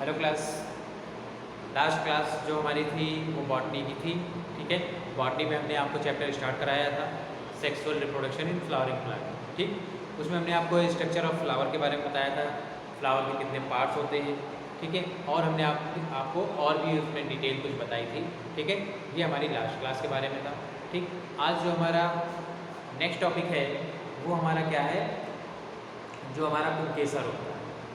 Hello class. Last class जो हमारी थी वो बॉटनी की थी। ठीक है, बॉटनी में हमने आपको चैप्टर स्टार्ट कराया था sexual reproduction in flowering plant. ठीक, उसमें हमने आपको स्ट्रक्चर ऑफ फ्लावर के बारे में बताया था, फ्लावर के कितने पार्ट्स होते हैं। ठीक है, और हमने आपको और भी उसमें डिटेल कुछ बताई थी। ठीक है, ये हमारी लास्ट क्लास के बारे में था। ठीक, आज जो हमारा नेक्स्ट टॉपिक है वो हमारा क्या है, जो हमारा पुंकेसर होता है।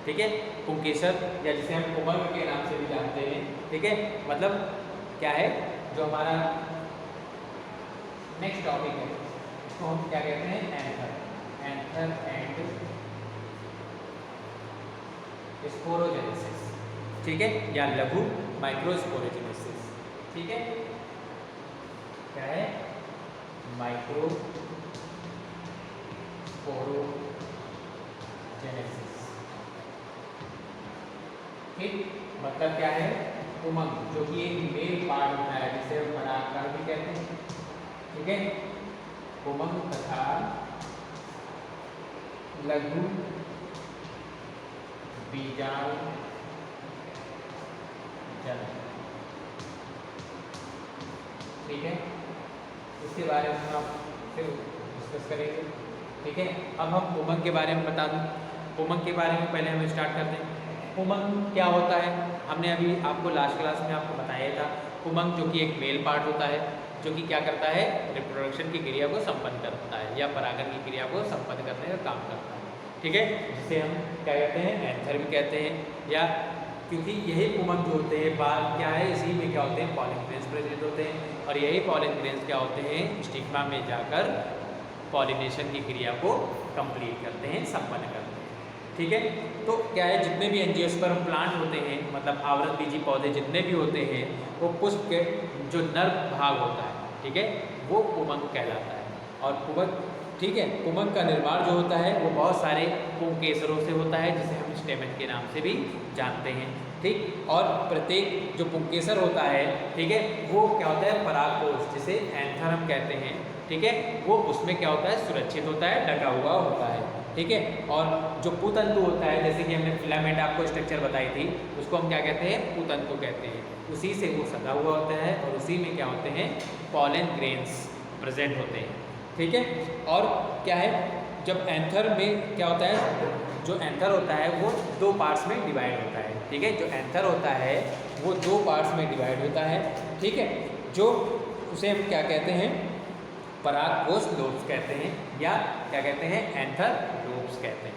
ठीक है, पुंकेसर या जिसे हम उमंग के नाम से भी जानते हैं। ठीक है, मतलब क्या है, जो हमारा नेक्स्ट टॉपिक है उसको हम क्या कहते हैं, एंथर। Anther and sporogenesis. ठीक है, या लघु माइक्रोस्पोरोजेनेसिस। ठीक है, क्या है, माइक्रो स्पोरोजेनेसिस। ठीक, मतलब क्या है, उमंग जो कि एक मेल पार्ट होता है जिसे हम परागकण भी कहते हैं। ठीक है, उमंग तथा लघु बीजाणुजनन। ठीक है, इसके बारे में हम फिर डिस्कस करेंगे। ठीक है, अब हम उमंग के बारे में बता दूं। उमंग के बारे में पहले हम स्टार्ट करते हैं। उमंग क्या होता है, हमने अभी आपको लास्ट क्लास में आपको बताया था। उमंग जो कि एक मेल पार्ट होता है जो कि क्या करता है, रिप्रोडक्शन की क्रिया को संपन्न करता है या परागण की क्रिया को संपन्न करने का काम करता है। ठीक है, जिसे हम क्या कहते हैं, एंथर भी कहते हैं। या क्योंकि यही उमंग जो होते हैं बाल क्या है, इसी में क्या होते हैं, पॉलन ग्रेन्स प्रेजेंट होते हैं, और यही पॉलन ग्रेन्स क्या होते हैं, स्टिग्मा में जाकर पॉलिनेशन की क्रिया को कंप्लीट करते हैं, संपन्न करते हैं। ठीक है, तो क्या है, जितने भी एंजियोस्पर्म प्लांट होते हैं, मतलब आवरण बीजी पौधे जितने भी होते हैं, वो पुष्प के जो नर भाग होता है, ठीक है, वो पुंकेसर कहलाता है। और पुंकेसर, ठीक है, पुंकेसर का निर्माण जो होता है वो बहुत सारे पुंकेसरों से होता है जिसे हम स्टेमन के नाम से भी जानते हैं। ठीक, और प्रत्येक जो पुंकेसर होता है, ठीक है, वो क्या होता है, परागकोश जिसे एंथर हम कहते हैं। ठीक है, वो उसमें क्या होता है, सुरक्षित होता है, ढका हुआ होता है। ठीक है, और जो पूतंतु होता है, जैसे कि हमने फिलामेंट आपको स्ट्रक्चर बताई थी, उसको हम क्या कहते हैं, पूतंतु कहते हैं। उसी से वो सदा हुआ होता है और उसी में क्या होते हैं, पॉलन ग्रेन्स प्रेजेंट होते हैं। ठीक है, और क्या है, जब एंथर में क्या होता है, जो एंथर होता है वो दो पार्ट्स में डिवाइड होता है। ठीक है, जो एंथर होता है वो दो पार्ट्स में डिवाइड होता है। ठीक है, जो उसे हम क्या कहते हैं, परागकोश लोब्स कहते हैं, या क्या कहते हैं, एंथर लोब्स कहते हैं।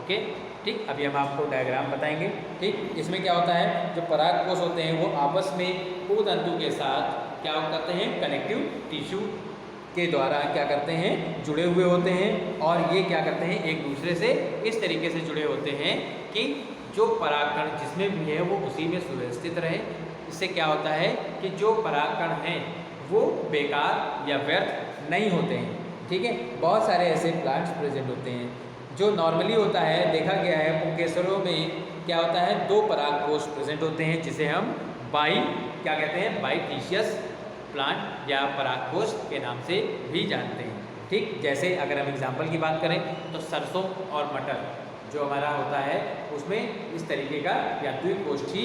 ओके, ठीक, अभी हम आपको डायग्राम बताएंगे। ठीक, इसमें क्या होता है, जो परागकोश होते हैं वो आपस में पूतंतु के साथ क्या करते हैं, कनेक्टिव टिश्यू के द्वारा क्या करते हैं, जुड़े हुए होते हैं। और ये क्या करते हैं, एक दूसरे से इस तरीके से जुड़े होते हैं कि जो परागकण जिसमें भी है वो उसी में सुव्यवस्थित रहे। इससे क्या होता है कि जो परागकण हैं वो बेकार या व्यर्थ नहीं होते हैं। ठीक है, बहुत सारे ऐसे प्लांट्स प्रेजेंट होते हैं। जो नॉर्मली होता है, देखा गया है, पुंकेसरों में क्या होता है, दो परागकोश प्रेजेंट होते हैं जिसे हम क्या कहते हैं, बाइटिशियस प्लांट या परागकोश के नाम से भी जानते हैं। ठीक, जैसे अगर हम एग्जाम्पल की बात करें तो सरसों और मटर जो हमारा होता है उसमें इस तरीके का या द्विकोष्ठी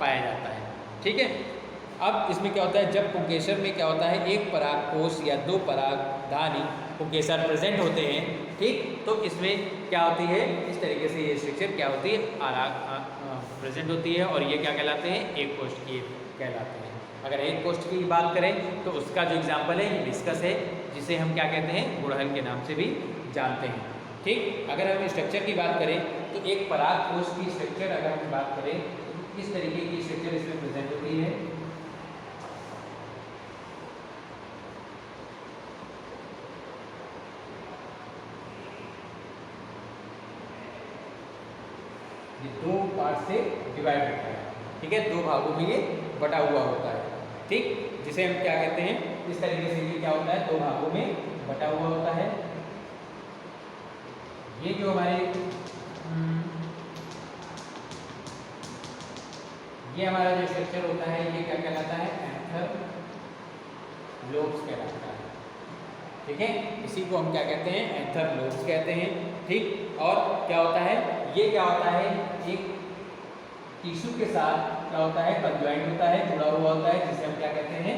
पाया जाता है। ठीक है, अब इसमें क्या होता है, जब पुंकेसर में क्या होता है, एक परागकोश या दो परागधानी पुंकेसर प्रेजेंट होते हैं। ठीक, तो इसमें क्या होती है, इस तरीके से ये स्ट्रक्चर क्या होती है, प्रेजेंट होती है, और ये क्या कहलाते हैं, एक कोष्ठी कहलाते हैं। अगर एक कोष्ठ की बात करें तो उसका जो एग्जाम्पल है ये डिस्कस है, जिसे हम क्या कहते हैं, गुड़हल के नाम से भी जानते हैं। ठीक, अगर हम स्ट्रक्चर की बात करें तो एक परागकोश की स्ट्रक्चर अगर हम बात करें तो किस तरीके की स्ट्रक्चर इसमें प्रेजेंट होती है। ये दो पार्ट से डिवाइड होता है। ठीक है, दो भागों में ये बटा हुआ होता है। ठीक, जिसे हम क्या कहते हैं, इस तरीके से ये क्या होता है, दो भागों में बटा हुआ होता है। ये जो हमारे ये हमारा जो स्ट्रक्चर होता है ये क्या कहलाता है, एंथर लोब्स कहलाता है। ठीक है, इसी को हम क्या कहते हैं, एंथर लोब्स कहते हैं। ठीक, और क्या होता है, ये क्या होता है, एक टिश्यू के साथ क्या होता है, कंजॉइंट होता है, जुड़ा हुआ होता है, जिसे हम क्या कहते हैं,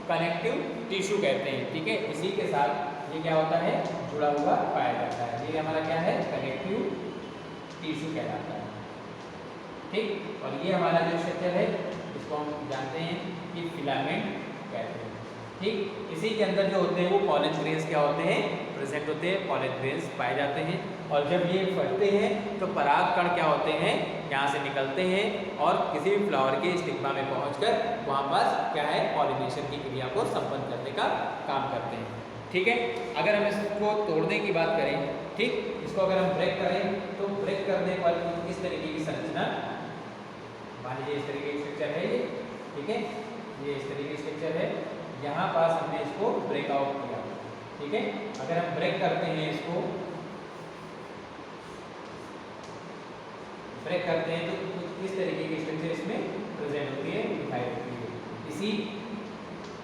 कनेक्टिव टिश्यू कहते हैं। ठीक है, इसी के साथ ये क्या होता है, जुड़ा हुआ पाया जाता है। ये हमारा क्या है, कनेक्टिव टिश्यू कहलाता है। ठीक, और ये हमारा जो स्ट्रक्चर है इसको हम जानते हैं कि फिलामेंट कहते हैं। ठीक, इसी के अंदर जो होते हैं वो पॉलन ग्रेन्स क्या होते हैं, प्रेजेंट होते हैं, पॉलन ग्रेन्स पाए जाते हैं। और जब ये फटते हैं तो पराग कण क्या होते हैं, यहाँ से निकलते हैं और किसी भी फ्लावर के स्टिग्मा में पहुंचकर वहाँ पर क्या है, पॉलिनेशन की क्रिया को संपन्न करने का काम करते हैं। ठीक है, अगर हम इसको तोड़ने की बात करें, ठीक, इसको अगर हम ब्रेक करें तो ब्रेक करने पर इस तरीके की संरचना, मान लीजिए इस तरीके की स्ट्रक्चर है ये। ठीक है, ये इस तरीके की स्ट्रक्चर है, यहाँ पास हमने इसको ब्रेकआउट किया। ठीक है, अगर हम ब्रेक करते हैं, इसको ब्रेक करते हैं तो कुछ इस तरीके की स्ट्रक्चर इसमें प्रेजेंट होती है, दिखाई देती है इसी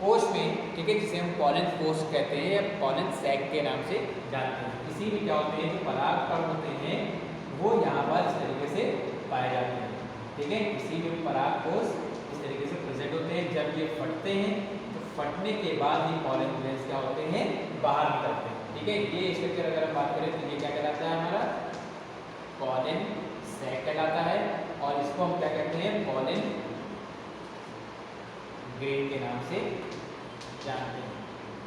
कोश में। ठीक है, जिसे हम पॉलन कोश कहते हैं या पॉलन सैक के नाम से जानते हैं। इसी में क्या होते हैं, जो पराग कण होते हैं वो यहाँ पर इस तरीके से पाए जाते हैं। ठीक है, इसी में पराग कोश इस तरीके से प्रेजेंट होते हैं। जब ये फटते हैं तो फटने के बाद ये पॉलन ग्रेन्स क्या होते हैं, बाहर निकलते हैं। ठीक है, ये स्ट्रक्चर अगर हम बात करें तो ये क्या कहलाता है, हमारा पॉलन सैक कहलाता है। और इसको हम क्या कहते हैं, पॉलन ग्रेन के नाम से जानते हैं।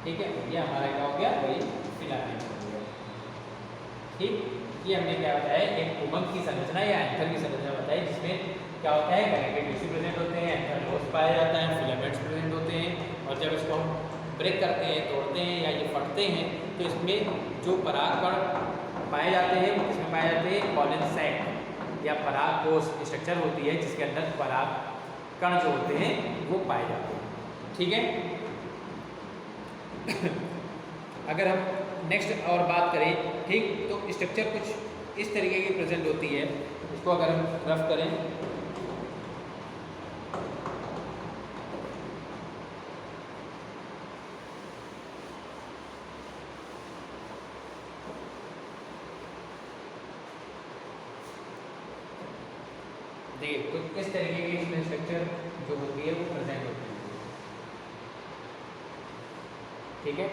ठीक है, ये हमारा क्या हो गया, वही फिलामेंट हो गया। ठीक, ये हमने क्या बताया, एक उमंग की संरचना या एंथर की संरचना बताई, जिसमें क्या होता है, कनेक्टिव टिश्यू प्रेजेंट होते हैं, एंथर पाया जाता है, फिलामेंट्स प्रेजेंट होते हैं। और जब इसको हम ब्रेक करते हैं, तोड़ते हैं या ये फटते हैं तो इसमें जो पराग कण पाए जाते हैं वो किसमें पाए जाते हैं, पॉलन सैक या पराग कोश स्ट्रक्चर होती है, जिसके अंदर पराग कण जो होते हैं वो पाए जाते हैं। ठीक है, अगर हम नेक्स्ट और बात करें, ठीक, तो स्ट्रक्चर कुछ इस तरीके की प्रेजेंट होती है। इसको अगर हम रफ करें, देखिए तो इस तरीके की इसमें स्ट्रक्चर जो होती है वो प्रेजेंट होती है। ठीक है,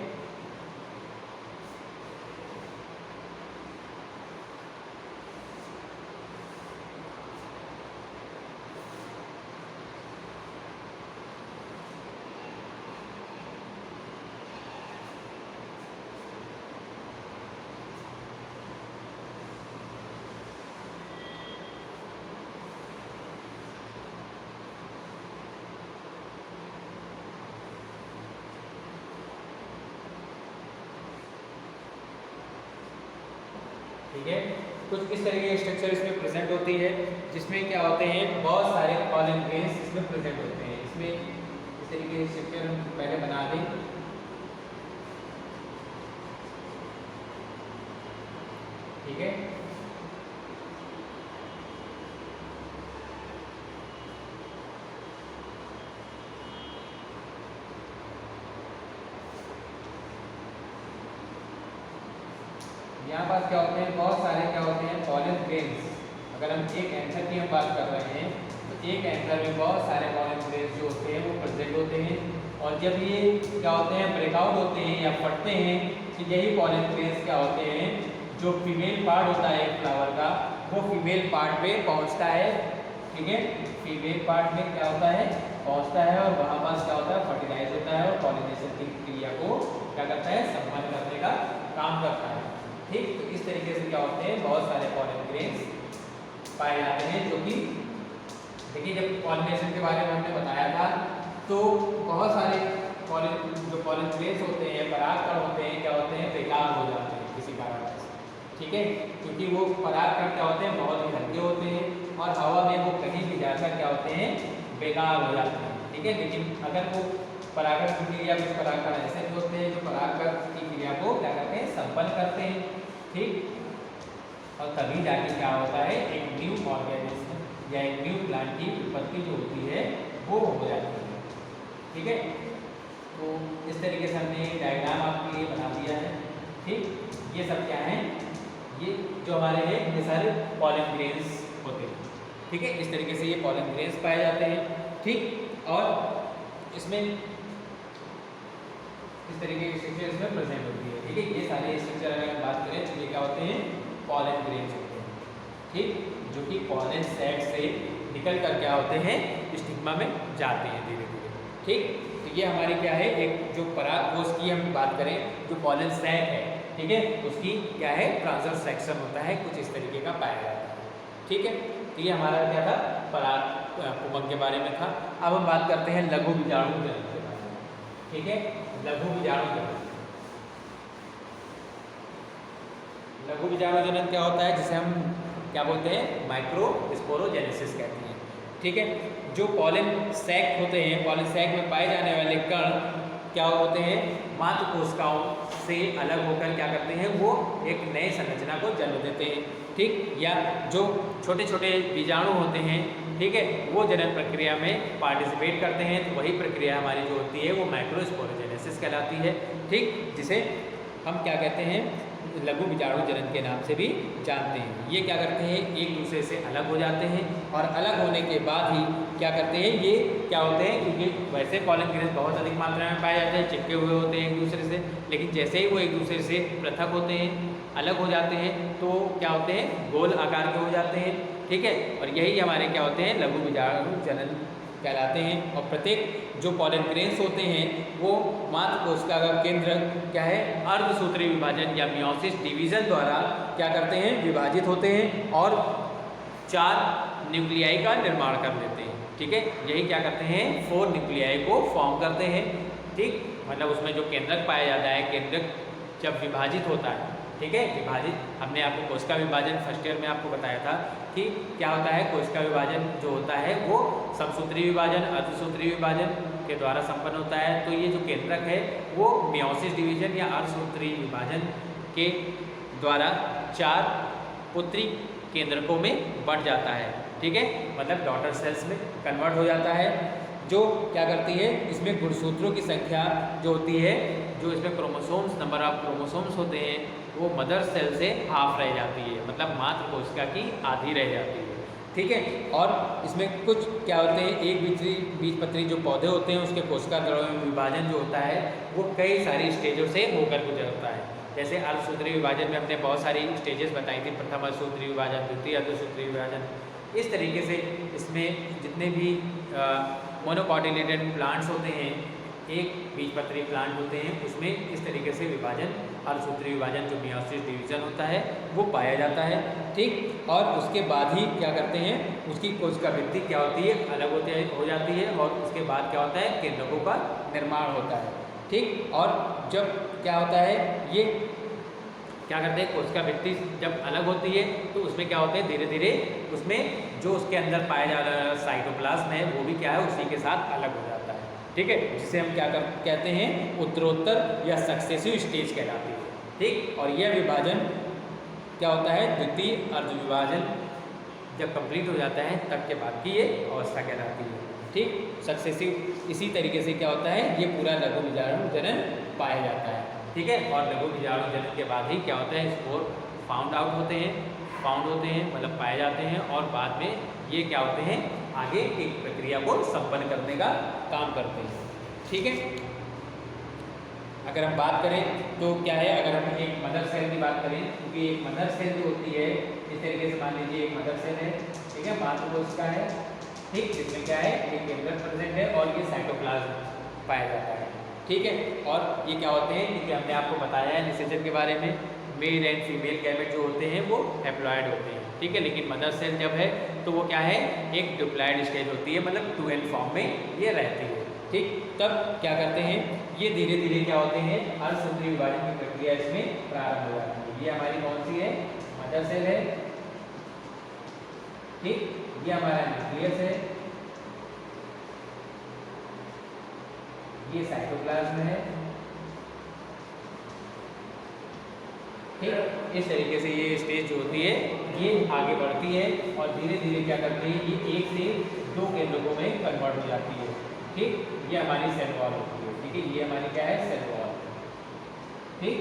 ठीक है, कुछ इस तरीके की स्ट्रक्चर इसमें प्रेजेंट होती है, जिसमें क्या होते हैं, बहुत सारे पॉलन ग्रेन्स इसमें प्रेजेंट होते हैं। इसमें इस तरीके की स्ट्रक्चर हम पहले बना दें। ठीक है, यहाँ पर क्या होते हैं, बहुत सारे क्या होते हैं, पॉलन ग्रेन्स। अगर हम एक एंथर की हम बात कर रहे हैं तो एक एंथर में बहुत सारे पॉलन ग्रेन्स जो होते हैं वो प्रेजेंट होते हैं। और जब ये क्या होते हैं, ब्रेकआउट होते हैं या फटते हैं तो यही पॉलन ग्रेन्स क्या होते हैं, जो फीमेल पार्ट होता है फ्लावर का वो फीमेल पार्ट पे पहुँचता है। ठीक है, फीमेल पार्ट में क्या होता है, पहुँचता है और वहाँ पास क्या होता है, फर्टिलाइज होता है और पॉलिनेशन की क्रिया को क्या करता है, संपन्न करने का काम करता है। ठीक, तो इस तरीके से क्या होते हैं, बहुत सारे पॉलन ग्रेन्स पाए जाते हैं। जो कि देखिए, जब पॉलिनेशन के बारे में हमने बताया था तो बहुत सारे जो पॉलन ग्रेन्स होते हैं, परागकण होते हैं, क्या होते हैं, बेकार हो जाते हैं किसी कारण से। ठीक है, क्योंकि वो परागकण क्या होते हैं, बहुत ही हल्के होते हैं और हवा में वो कहीं भी जाकर क्या होते हैं, बेकार हो जाते हैं। ठीक है, लेकिन अगर वो परागण की क्रिया, कुछ परागकण ऐसे होते हैं जो परागकण की क्रिया को क्या करते हैं, संपन्न करते हैं। ठीक, और तभी जाके क्या होता है, एक न्यू ऑर्गेनिज्म या एक न्यू प्लांट की उत्पत्ति जो होती है वो हो जाती है। ठीक है, तो इस तरीके से हमने डायग्राम आपके लिए बना दिया है। ठीक, ये सब क्या है, ये जो हमारे हैं ये सारे पॉलन ग्रेन्स होते हैं। ठीक है, इस तरीके से ये पॉलन ग्रेन्स पाए जाते हैं। ठीक, और इसमें इस तरीके की स्ट्रक्चर इसमें प्रेजेंट होती है। ठीक है, ये सारे स्ट्रक्चर अगर हम बात करें तो ये क्या होते हैं, पॉलन ग्रेन्स होते हैं। ठीक, जो कि पॉलन सैक से निकल कर क्या होते हैं, स्टिग्मा में जाते हैं धीरे धीरे। ठीक, तो ये हमारी क्या है, एक जो परागकोश की हम बात करें, जो पॉलन सैक है, ठीक है, उसकी क्या है, ट्रांसवर्स सेक्शन होता है, कुछ इस तरीके का पाया जाता है। ठीक है, तो ये हमारा क्या था, पराग पुमंग के बारे में था। अब हम बात करते हैं लघु बीजाणु जनन के बारे में। ठीक है, लघु बीजाणु जनन। लघु बीजाणु जनन क्या होता है, जिसे हम क्या बोलते हैं, माइक्रोस्पोरोजेनेसिस कहते हैं। ठीक है, जो पॉलन सैक होते हैं, पॉलन सैक में पाए जाने वाले कण क्या होते हैं, मात्र कोशिकाओं से अलग होकर क्या करते हैं, वो एक नए संरचना को जन्म देते हैं। ठीक, या जो छोटे छोटे बीजाणु होते हैं, ठीक है, वो जनन प्रक्रिया में पार्टिसिपेट करते हैं, तो वही प्रक्रिया हमारी जो होती है वो माइक्रोस्पोरोजेनेसिस कहलाती है। ठीक, जिसे हम क्या कहते हैं, लघु बीजाणु जनन के नाम से भी जानते हैं। ये क्या करते हैं, एक दूसरे से अलग हो जाते हैं, और अलग होने के बाद ही क्या करते हैं, ये क्या होते हैं, क्योंकि वैसे पॉलन ग्रेन्स बहुत अधिक मात्रा में पाए जाते हैं, चिपके हुए होते हैं एक दूसरे से, लेकिन जैसे ही वो एक दूसरे से पृथक होते हैं, अलग हो जाते हैं, तो क्या होते हैं, गोल आकार के हो जाते हैं। ठीक है, और यही हमारे क्या होते हैं, लघु बीजाणु जनन कहलाते हैं। और प्रत्येक जो पॉलन ग्रेन्स होते हैं वो मात्र कोशिका का केंद्र क्या है, अर्धसूत्री विभाजन या मियोसिस डिवीजन द्वारा क्या करते हैं, विभाजित होते हैं और 4 न्यूक्लियाई का निर्माण कर लेते हैं। ठीक है, यही क्या करते हैं, 4 न्यूक्लियाई को फॉर्म करते हैं। ठीक, मतलब उसमें जो केंद्रक पाया जाता है, केंद्रक जब विभाजित होता है, ठीक है, विभाजित, हमने आपको कोशिका विभाजन फर्स्ट ईयर में आपको बताया था कि क्या होता है, कोशिका विभाजन जो होता है वो समसूत्री विभाजन, अर्धसूत्री विभाजन के द्वारा संपन्न होता है। तो ये जो केंद्रक है वो मियोसिस डिवीजन या अर्धसूत्री विभाजन के द्वारा 4 पुत्री केंद्रकों में बढ़ जाता है। ठीक है, मतलब डॉटर सेल्स में कन्वर्ट हो जाता है, जो क्या करती है, इसमें गुणसूत्रों की संख्या जो होती है, जो इसमें क्रोमोसोम्स, नंबर ऑफ क्रोमोसोम्स होते हैं, वो मदर सेल से हाफ रह जाती है, मतलब मात्र कोशिका की आधी रह जाती है। ठीक है, और इसमें कुछ क्या होते हैं, एक बीजपत्री जो पौधे होते हैं उसके कोशिका द्रव्य विभाजन जो होता है वो कई सारी स्टेजों से होकर गुजरता है। जैसे अर्धसूत्री विभाजन में हमने बहुत सारी स्टेजेस बताई थी, प्रथम अर्धसूत्री विभाजन, द्वितीय अर्धसूत्री विभाजन। इस तरीके से इसमें जितने भी मोनोकॉटिलेटेड प्लांट्स होते हैं, एक बीजपत्री प्लांट होते हैं, उसमें इस तरीके से विभाजन, अर्धसूत्री विभाजन जो मियोसिस डिवीजन होता है वो पाया जाता है। ठीक, और उसके बाद ही क्या करते हैं, उसकी कोशिका भित्ति क्या होती है, अलग हो जाती है, और उसके बाद क्या होता है, केंद्रकों का निर्माण होता है। ठीक, और जब क्या होता है, ये क्या करते हैं, कोशिका भित्ति जब अलग होती है तो उसमें क्या होता है, धीरे धीरे उसमें जो उसके अंदर पाया जा रहा साइटोप्लाज्म है वो भी क्या है, उसी के साथ अलग हो जाता है। ठीक है, जिसे हम क्या कहते हैं, उत्तरोत्तर या सक्सेसिव स्टेज कहलाती है। ठीक, और यह विभाजन क्या होता है, द्वितीय अर्ध विभाजन जब कंप्लीट हो जाता है तब के बाद की ये अवस्था कहलाती है। ठीक, सक्सेसिव, इसी तरीके से क्या होता है, ये पूरा लघु बीजाणु जनन पाया जाता है। ठीक है, और लघु बीजाणु जनन के बाद ही क्या होता है, स्पोर फाउंड होते हैं, मतलब पाए जाते हैं, और बाद में ये क्या होते हैं, आगे एक प्रक्रिया को संपन्न करने का काम करते हैं। ठीक है, अगर हम बात करें तो क्या है, अगर हम एक मदर सेल की बात करें, क्योंकि एक मदर सेल जो होती है, इस तरीके से मान लीजिए एक मदर सेल है, ठीक है, मात्र कोशिका है, ठीक, जिसमें क्या है, एक केंद्रक प्रेजेंट है और ये साइटोप्लाज्म पाया जाता है। ठीक है, और ये क्या होते हैं, क्योंकि हमने आपको बताया है निषेचन के बारे में, मेल एंड फीमेल गैमेट जो होते हैं वो हैप्लॉइड होते हैं। ठीक है, लेकिन मदर सेल जब है तो वो क्या है, एक डिप्लॉइड स्टेज होती है, मतलब 2n फॉर्म में ये रहती है। ठीक, तब क्या करते हैं, ये धीरे धीरे क्या होते हैं, अर्धसूत्री विभाजन की प्रक्रिया इसमें प्रारंभ हो जाती है। ये हमारी कौन सी है, मदर सेल है। ठीक, ये हमारा न्यूक्लियस है, ये साइटोप्लाज्म है। ठीक, इस तरीके से ये स्टेज जो होती है ये आगे बढ़ती है और धीरे धीरे क्या करती है, ये 1 से 2 केंद्रकों में कन्वर्ट हो जाती है। ठीक, ये हमारी सेल वॉल होती है। ठीक है, ये हमारी क्या है, सेल वॉल। ठीक,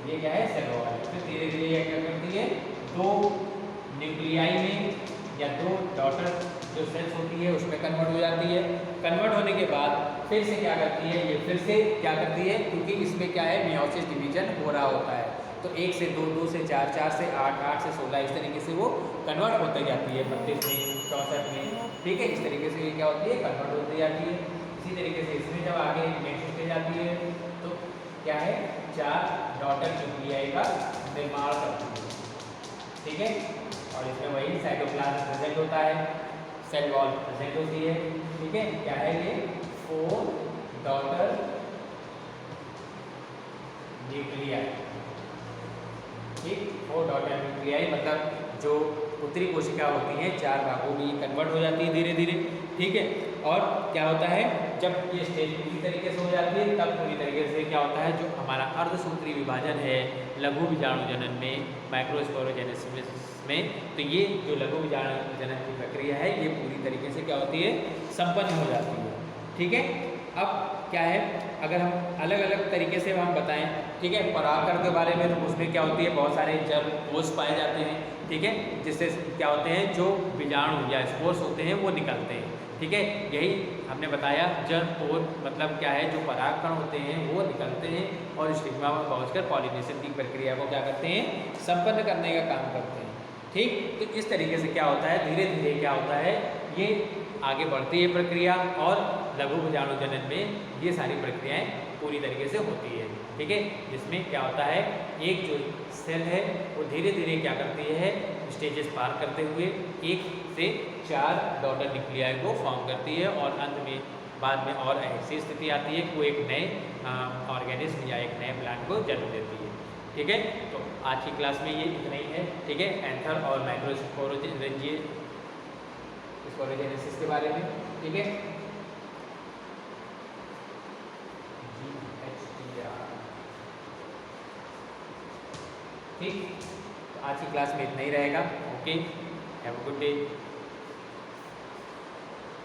ये क्या है, सेल वॉल। फिर धीरे धीरे ये क्या करती है, 2 न्यूक्लियाई में या 2 डॉटर जो सेल्स होती है उसमें कन्वर्ट हो जाती है। कन्वर्ट होने के बाद फिर से क्या करती है, ये फिर से क्या करती है, क्योंकि इसमें क्या है मियोसिस डिवीजन हो रहा होता है, तो 1 से 2, 2 से 4, 4 से 8, 8 से 16 इस तरीके से वो कन्वर्ट होती जाती है 32 में, 64 में, ठीक है। इस तरीके से ये क्या होती है कन्वर्ट होती जाती है। इसी तरीके से इसमें जब आगे नेक्स्ट स्टेज आती है तो क्या है 4 डॉटर न्यूक्लियाई का निर्माण करती है, ठीक है। और इसमें वही साइटोप्लाज्म प्रेजेंट होता है, सेल वॉल प्रेजेंट होती है, ठीक है। क्या है ये 4 डॉटर न्यूक्लियाई, ठीक। 4 डॉटर न्यूक्लियाई मतलब जो उत्तरी कोशिका होती हैं 4 भागों में कन्वर्ट हो जाती है धीरे धीरे, ठीक है। और क्या होता है जब ये स्टेज पूरी तरीके से हो जाती है तब पूरी तरीके से क्या होता है जो हमारा अर्धसूत्री विभाजन है लघु बीजाणु जनन में, माइक्रोस्पोरोजेनेसिस में, तो ये जो लघु बीजाणु जनन की प्रक्रिया है ये पूरी तरीके से क्या होती है संपन्न हो जाती है, ठीक है। अब क्या है अगर हम अलग अलग तरीके से हम बताएं, ठीक है, परागकण के बारे में, तो उसमें क्या होती है बहुत सारे जर्म कोष पाए जाते हैं, ठीक है, जिससे क्या होते हैं जो बीजाणु या स्पोर्स होते हैं वो निकलते हैं, ठीक है। यही हमने बताया जर्म पोर मतलब क्या है जो परागकण होते हैं वो निकलते हैं और स्टिग्मा में पहुंचकर पॉलिनेशन की प्रक्रिया को क्या करते हैं संपन्न करने का काम करते हैं, ठीक। तो इस तरीके से क्या होता है धीरे धीरे क्या होता है ये आगे बढ़ती है प्रक्रिया और लघु बीजाणु जनन में ये सारी प्रक्रियाएं पूरी तरीके से होती है, ठीक है। जिसमें क्या होता है एक जो सेल है वो धीरे धीरे क्या करती है स्टेजेस पार करते हुए 1 से 4 डॉटर न्यूक्लियाई को फॉर्म करती है और अंत में बाद में और ऐसी स्थिति आती है कि वो एक नए ऑर्गेनिज्म या एक नए प्लांट को जन्म देती है, ठीक है। तो आज की क्लास में ये इतना ही है, ठीक है, एंथर और माइक्रोस्पोरोजेनेसिस के बारे में, ठीक है। ठीक, तो आज की क्लास में इतना ही रहेगा। Okay, have a good day.